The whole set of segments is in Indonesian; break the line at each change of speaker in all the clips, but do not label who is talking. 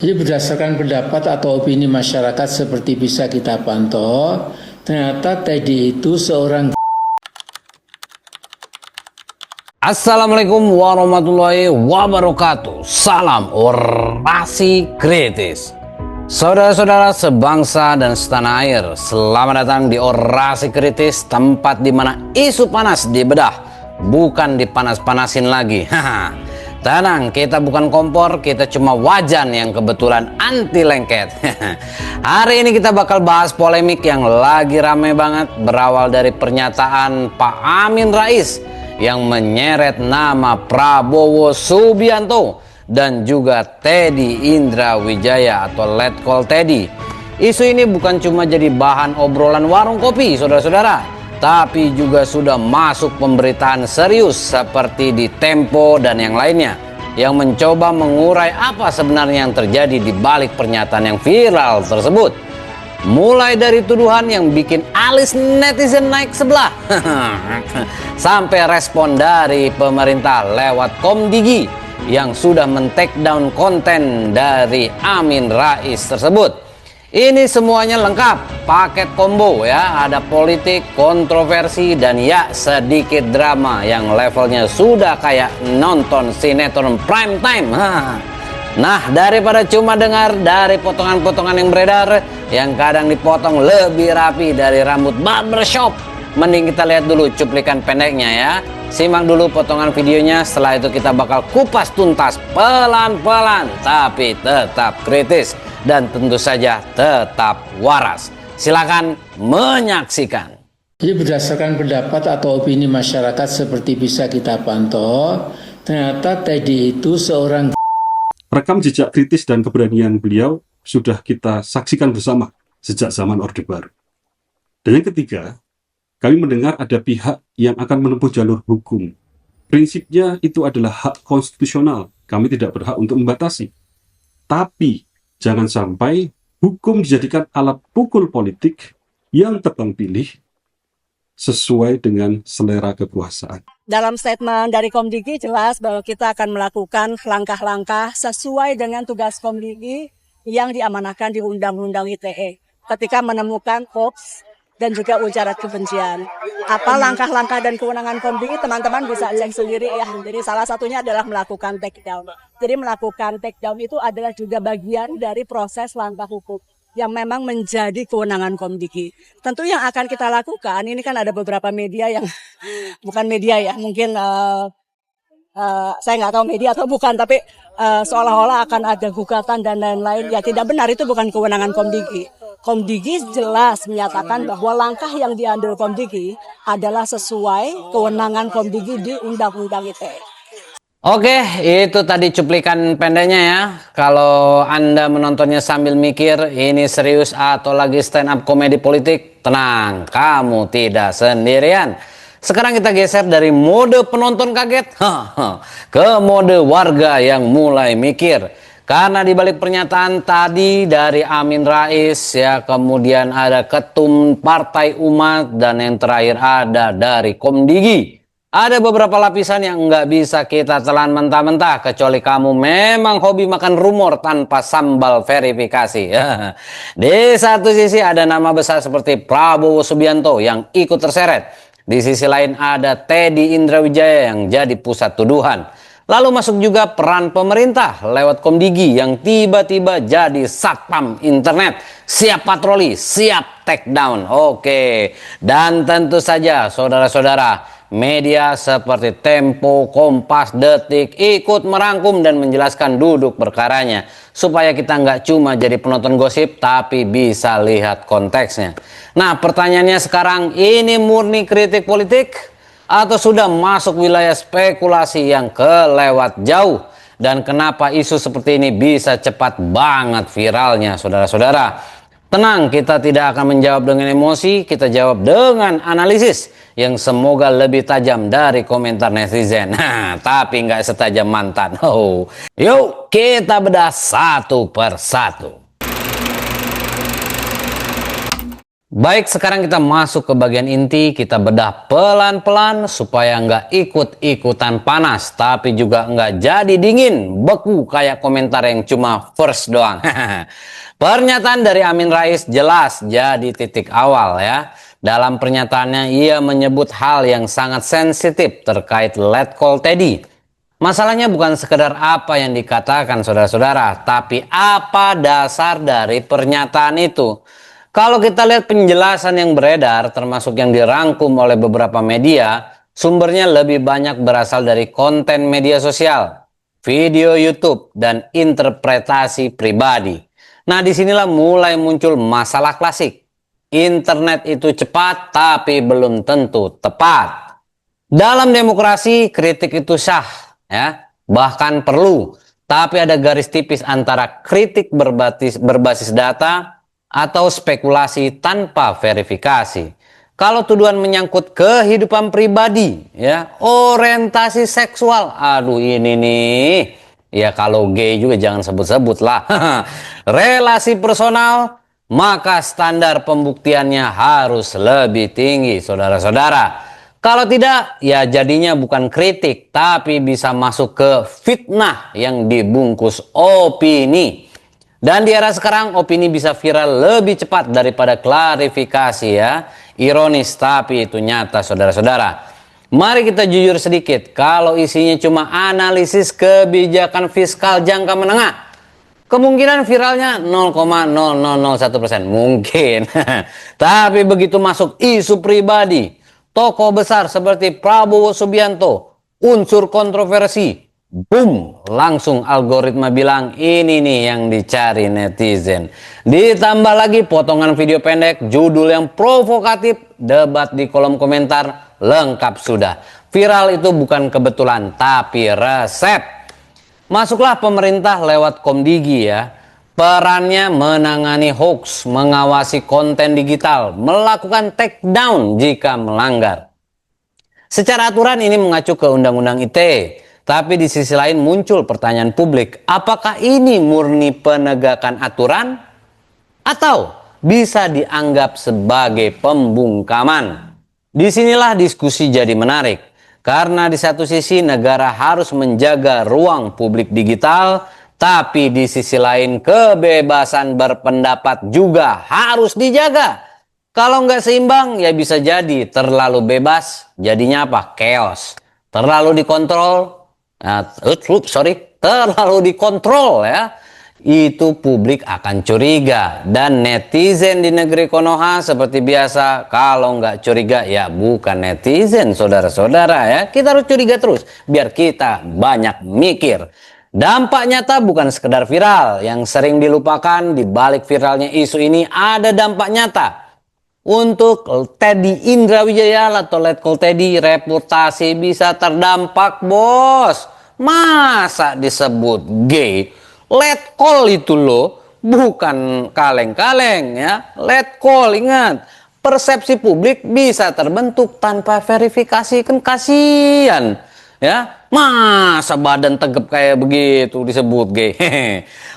Jadi berdasarkan pendapat atau opini masyarakat seperti bisa kita pantau, ternyata Teddy itu seorang.
Assalamualaikum warahmatullahi wabarakatuh. Salam orasi kritis. Saudara-saudara sebangsa dan setanah air, selamat datang di Orasi Kritis, tempat di mana isu panas dibedah, bukan dipanas-panasin lagi. Tenang, kita bukan kompor, kita cuma wajan yang kebetulan anti lengket. Hari ini kita bakal bahas polemik yang lagi rame banget, berawal dari pernyataan Pak Amin Rais yang menyeret nama Prabowo Subianto dan juga Teddy Indrawijaya atau Letkol Teddy. Isu ini bukan cuma jadi bahan obrolan warung kopi, saudara-saudara, tapi juga sudah masuk pemberitaan serius seperti di Tempo dan yang lainnya, yang mencoba mengurai apa sebenarnya yang terjadi di balik pernyataan yang viral tersebut. Mulai dari tuduhan yang bikin alis netizen naik sebelah sampai respon dari pemerintah lewat Komdigi yang sudah men-take down konten dari Amin Rais tersebut. Ini semuanya lengkap, paket combo ya. Ada politik, kontroversi, dan ya sedikit drama yang levelnya sudah kayak nonton sinetron prime time. Nah, daripada cuma dengar dari potongan-potongan yang beredar yang kadang dipotong lebih rapi dari rambut barbershop, mending kita lihat dulu cuplikan pendeknya ya. Simak dulu potongan videonya, setelah itu kita bakal kupas tuntas pelan-pelan tapi tetap kritis dan tentu saja tetap waras. Silakan menyaksikan.
Jadi berdasarkan pendapat atau opini masyarakat seperti bisa kita pantau, ternyata Teddy itu seorang.
Rekam jejak kritis dan keberanian beliau sudah kita saksikan bersama sejak zaman Orde Baru. Dan yang ketiga, kami mendengar ada pihak yang akan menempuh jalur hukum. Prinsipnya itu adalah hak konstitusional. Kami tidak berhak untuk membatasi. Tapi jangan sampai hukum dijadikan alat pukul politik yang tebang pilih sesuai dengan selera kekuasaan.
Dalam statement dari Komdigi jelas bahwa kita akan melakukan langkah-langkah sesuai dengan tugas Komdigi yang diamanahkan di Undang-Undang ITE ketika menemukan hoax dan juga ujaran kebencian. Apa langkah-langkah dan kewenangan Komdigi, teman-teman bisa cek sendiri ya. Jadi salah satunya adalah melakukan take down. Jadi melakukan take down itu adalah juga bagian dari proses langkah hukum yang memang menjadi kewenangan Komdigi. Tentu yang akan kita lakukan, ini kan ada beberapa media yang bukan media ya, mungkin saya nggak tahu media atau bukan, tapi seolah-olah akan ada gugatan dan lain-lain. Ya tidak benar, itu bukan kewenangan Komdigi. Komdigi jelas menyatakan bahwa langkah yang diambil Komdigi adalah sesuai kewenangan Komdigi di Undang-Undang ITE.
Oke, itu tadi cuplikan pendeknya ya. Kalau Anda menontonnya sambil mikir ini serius atau lagi stand up komedi politik, tenang, kamu tidak sendirian. Sekarang kita geser dari mode penonton kaget ke mode warga yang mulai mikir. Karena di balik pernyataan tadi dari Amin Rais ya, kemudian ada Ketum Partai Umat, dan yang terakhir ada dari Komdigi. Ada beberapa lapisan yang nggak bisa kita telan mentah-mentah, kecuali kamu memang hobi makan rumor tanpa sambal verifikasi. Di satu sisi ada nama besar seperti Prabowo Subianto yang ikut terseret. Di sisi lain ada Teddy Indrawijaya yang jadi pusat tuduhan. Lalu masuk juga peran pemerintah lewat Komdigi yang tiba-tiba jadi satpam internet. Siap patroli, siap take down. Oke, dan tentu saja saudara-saudara, media seperti Tempo, Kompas, Detik ikut merangkum dan menjelaskan duduk perkaranya. Supaya kita nggak cuma jadi penonton gosip, tapi bisa lihat konteksnya. Nah, pertanyaannya sekarang, ini murni kritik politik atau sudah masuk wilayah spekulasi yang kelewat jauh? Dan kenapa isu seperti ini bisa cepat banget viralnya, saudara-saudara? Tenang, kita tidak akan menjawab dengan emosi, kita jawab dengan analisis yang semoga lebih tajam dari komentar netizen. Tapi nggak setajam mantan. Yuk, kita bedah satu per satu. Baik, sekarang kita masuk ke bagian inti. Kita bedah pelan-pelan supaya nggak ikut-ikutan panas, tapi juga nggak jadi dingin, beku kayak komentar yang cuma first doang. Pernyataan dari Amin Rais jelas jadi titik awal ya. Dalam pernyataannya ia menyebut hal yang sangat sensitif terkait Letkol Teddy. Masalahnya bukan sekedar apa yang dikatakan saudara-saudara, tapi apa dasar dari pernyataan itu. Kalau kita lihat penjelasan yang beredar, termasuk yang dirangkum oleh beberapa media, sumbernya lebih banyak berasal dari konten media sosial, video YouTube, dan interpretasi pribadi. Nah, disinilah mulai muncul masalah klasik. Internet itu cepat, tapi belum tentu tepat. Dalam demokrasi, kritik itu sah, ya, bahkan perlu. Tapi ada garis tipis antara kritik berbasis data atau spekulasi tanpa verifikasi. Kalau tuduhan menyangkut kehidupan pribadi, ya, orientasi seksual, aduh ini nih, ya kalau gay juga jangan sebut-sebut lah. Relasi personal, maka standar pembuktiannya harus lebih tinggi, saudara-saudara. Kalau tidak, ya jadinya bukan kritik, tapi bisa masuk ke fitnah yang dibungkus opini. Dan di era sekarang opini bisa viral lebih cepat daripada klarifikasi ya. Ironis tapi itu nyata saudara-saudara. Mari kita jujur sedikit. Kalau isinya cuma analisis kebijakan fiskal jangka menengah, kemungkinan viralnya 0,0001%. Mungkin. Tapi begitu masuk isu pribadi, tokoh besar seperti Prabowo Subianto, unsur kontroversi, boom, langsung algoritma bilang ini nih yang dicari netizen. Ditambah lagi potongan video pendek, judul yang provokatif, debat di kolom komentar, lengkap sudah. Viral itu bukan kebetulan, tapi resep. Masuklah pemerintah lewat Komdigi ya. Perannya menangani hoax, mengawasi konten digital, melakukan take down jika melanggar. Secara aturan ini mengacu ke Undang-Undang ITE. Tapi di sisi lain muncul pertanyaan publik, apakah ini murni penegakan aturan atau bisa dianggap sebagai pembungkaman? Disinilah diskusi jadi menarik, karena di satu sisi negara harus menjaga ruang publik digital, tapi di sisi lain kebebasan berpendapat juga harus dijaga. Kalau nggak seimbang ya bisa jadi terlalu bebas, jadinya apa? Chaos. Terlalu dikontrol, terlalu dikontrol ya, itu publik akan curiga. Dan netizen di negeri Konoha seperti biasa, kalau nggak curiga ya bukan netizen saudara-saudara ya. Kita harus curiga terus biar kita banyak mikir. Dampak nyata bukan sekedar viral, yang sering dilupakan. Di balik viralnya isu ini ada dampak nyata. Untuk Teddy Indrawijaya atau Letkol Teddy, reputasi bisa terdampak bos. Masa disebut gay? Letkol itu loh, bukan kaleng-kaleng ya. Letkol, ingat, persepsi publik bisa terbentuk tanpa verifikasi, kan kasihan ya. Masa badan tegap kayak begitu disebut gay?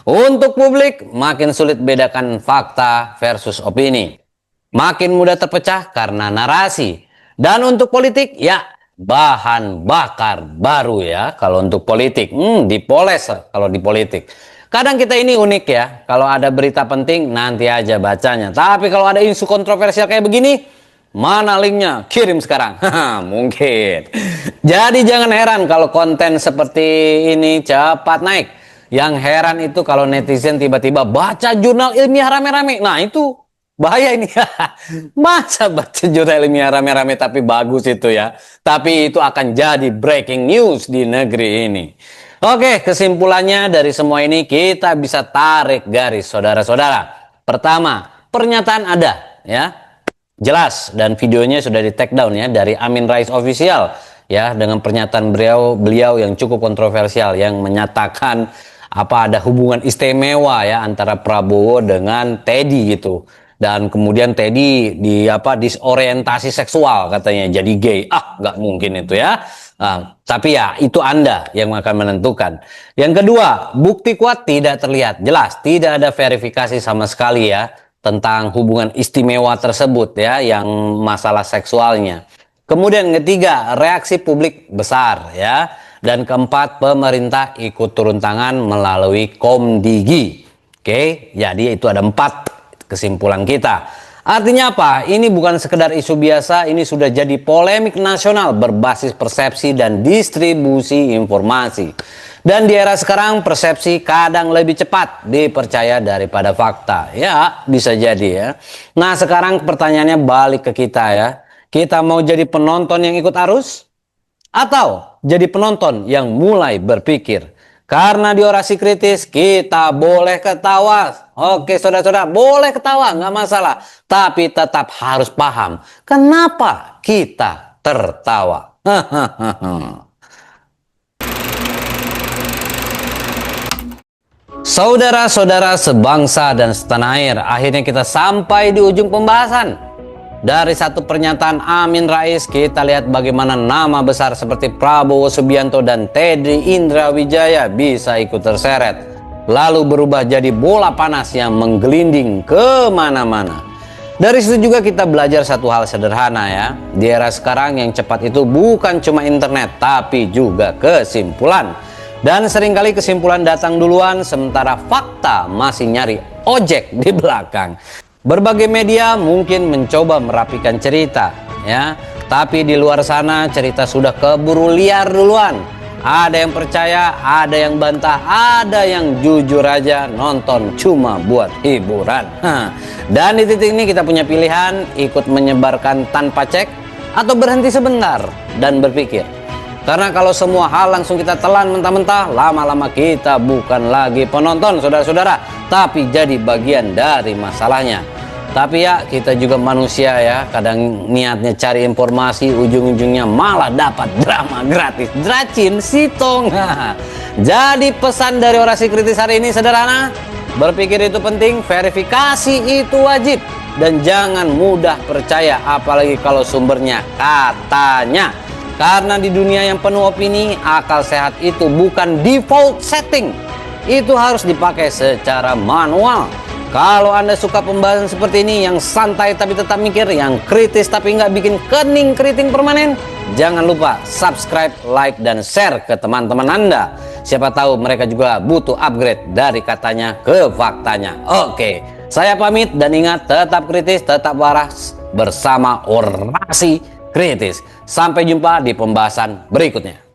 Untuk publik makin sulit bedakan fakta versus opini. Makin mudah terpecah karena narasi. Dan untuk politik ya bahan bakar baru ya. Kalau untuk politik dipoles kalau di politik. Kadang kita ini unik ya, kalau ada berita penting nanti aja bacanya, tapi kalau ada isu kontroversial kayak begini, mana linknya? Kirim sekarang. Mungkin. Jadi jangan heran kalau konten seperti ini cepat naik. Yang heran itu kalau netizen tiba-tiba baca jurnal ilmiah rame-rame. Nah itu bahaya ini. Masa baca jurnal ilmiah rame-rame tapi bagus itu ya. Tapi itu akan jadi breaking news di negeri ini. Oke, kesimpulannya dari semua ini kita bisa tarik garis saudara-saudara. Pertama, pernyataan ada ya. Jelas dan videonya sudah di take down ya dari Amin Rais Official ya, dengan pernyataan beliau yang cukup kontroversial yang menyatakan apa ada hubungan istimewa ya antara Prabowo dengan Teddy gitu. Dan kemudian Teddy disorientasi seksual katanya jadi gay. Nggak mungkin itu ya. Tapi ya itu Anda yang akan menentukan. Yang kedua, bukti kuat tidak terlihat. Jelas tidak ada verifikasi sama sekali ya tentang hubungan istimewa tersebut ya, yang masalah seksualnya. Kemudian ketiga, reaksi publik besar ya. Dan keempat, pemerintah ikut turun tangan melalui Komdigi. Oke, jadi itu ada 4 kesimpulan kita. Artinya apa? Ini bukan sekedar isu biasa, ini sudah jadi polemik nasional berbasis persepsi dan distribusi informasi. Dan di era sekarang persepsi kadang lebih cepat dipercaya daripada fakta. Ya, bisa jadi ya. Nah, sekarang pertanyaannya balik ke kita ya. Kita mau jadi penonton yang ikut arus? Atau jadi penonton yang mulai berpikir? Karena di orasi kritis kita boleh ketawa. Oke saudara-saudara, boleh ketawa, nggak masalah. Tapi tetap harus paham kenapa kita tertawa. Saudara-saudara sebangsa dan setanah air, akhirnya kita sampai di ujung pembahasan. Dari satu pernyataan Amin Rais, kita lihat bagaimana nama besar seperti Prabowo Subianto dan Teddy Indrawijaya bisa ikut terseret, lalu berubah jadi bola panas yang menggelinding kemana-mana. Dari situ juga kita belajar satu hal sederhana ya. Di era sekarang yang cepat itu bukan cuma internet, tapi juga kesimpulan. Dan seringkali kesimpulan datang duluan, sementara fakta masih nyari ojek di belakang. Berbagai media mungkin mencoba merapikan cerita ya, tapi di luar sana cerita sudah keburu liar duluan. Ada yang percaya, ada yang bantah, ada yang jujur aja nonton cuma buat hiburan. Dan di titik ini kita punya pilihan, ikut menyebarkan tanpa cek atau berhenti sebentar dan berpikir. Karena kalau semua hal langsung kita telan mentah-mentah, lama-lama kita bukan lagi penonton saudara-saudara, tapi jadi bagian dari masalahnya. Tapi ya, kita juga manusia ya, kadang niatnya cari informasi, ujung-ujungnya malah dapat drama gratis. Dracin sitong. Jadi pesan dari orasi kritis hari ini sederhana, berpikir itu penting, verifikasi itu wajib, dan jangan mudah percaya apalagi kalau sumbernya katanya. Karena di dunia yang penuh opini, akal sehat itu bukan default setting. Itu harus dipakai secara manual. Kalau Anda suka pembahasan seperti ini, yang santai tapi tetap mikir, yang kritis tapi nggak bikin kening keriting permanen, jangan lupa subscribe, like, dan share ke teman-teman Anda. Siapa tahu mereka juga butuh upgrade dari katanya ke faktanya. Oke, saya pamit dan ingat, tetap kritis, tetap waras bersama Orasi Kritis. Sampai jumpa di pembahasan berikutnya.